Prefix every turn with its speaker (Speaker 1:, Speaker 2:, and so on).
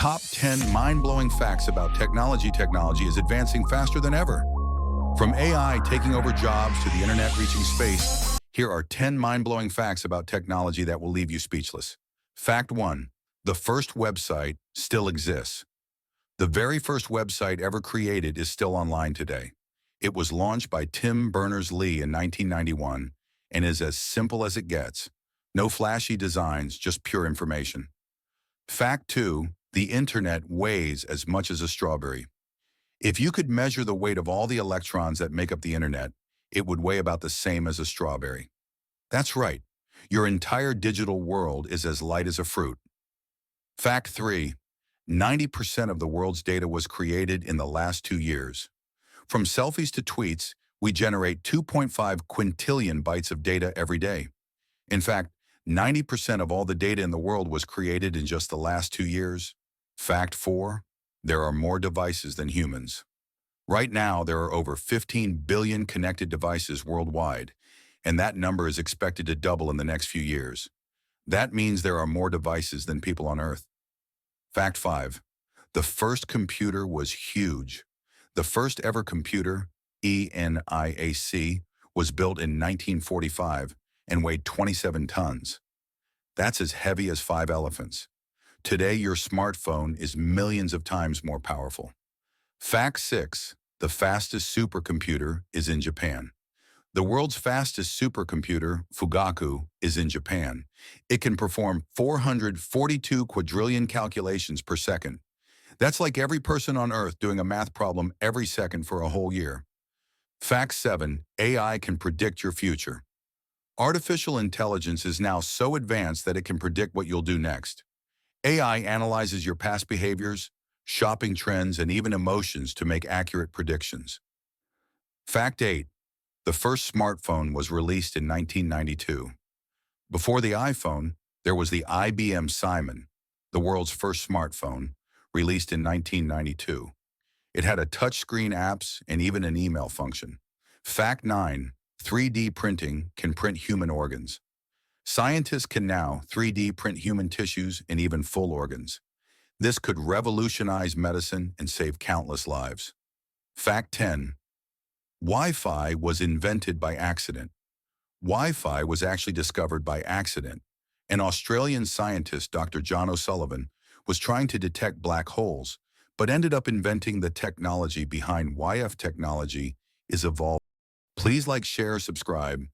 Speaker 1: top 10 mind-blowing facts about technology. Technology is advancing faster than ever. From AI taking over jobs to the internet reaching space, here are 10 mind-blowing facts about technology that will leave you speechless. Fact 1. The first website still exists. The very first website ever created is still online today. It was launched by Tim Berners-Lee in 1991 and is as simple as it gets. No flashy designs, just pure information. Fact 2. The internet weighs as much as a strawberry. If you could measure the weight of all the electrons that make up the internet, it would weigh about the same as a strawberry. That's right. Your entire digital world is as light as a fruit. Fact 3. 90% of the world's data was created in the last 2 years. From selfies to tweets, we generate 2.5 quintillion bytes of data every day. In fact, 90% of all the data in the world was created in just the last 2 years. Fact 4. There are more devices than humans. Right now, there are over 15 billion connected devices worldwide, and that number is expected to double in the next few years. That means there are more devices than people on Earth. Fact 5. The first computer was huge. The first ever computer, ENIAC, was built in 1945 and weighed 27 tons. That's as heavy as 5 elephants. Today, your smartphone is millions of times more powerful. Fact 6. The fastest supercomputer is in Japan. The world's fastest supercomputer, Fugaku, is in Japan. It can perform 442 quadrillion calculations per second. That's like every person on Earth doing a math problem every second for a whole year. Fact 7. AI can predict your future. Artificial intelligence is now so advanced that it can predict what you'll do next. AI analyzes your past behaviors, shopping trends, and even emotions to make accurate predictions. Fact 8. The first smartphone was released in 1992. Before the iPhone, there was the IBM Simon, the world's first smartphone, released in 1992. It had a touchscreen apps and even an email function. Fact 9. 3D printing can print human organs. Scientists can now 3D print human tissues and even full organs. This could revolutionize medicine and save countless lives. Fact 10. Wi-Fi was invented by accident. Wi-Fi was actually discovered by accident. An Australian scientist, Dr. John O'Sullivan, was trying to detect black holes, but ended up inventing the technology behind Wi-Fi. Technology is evolving. Please like, share, subscribe,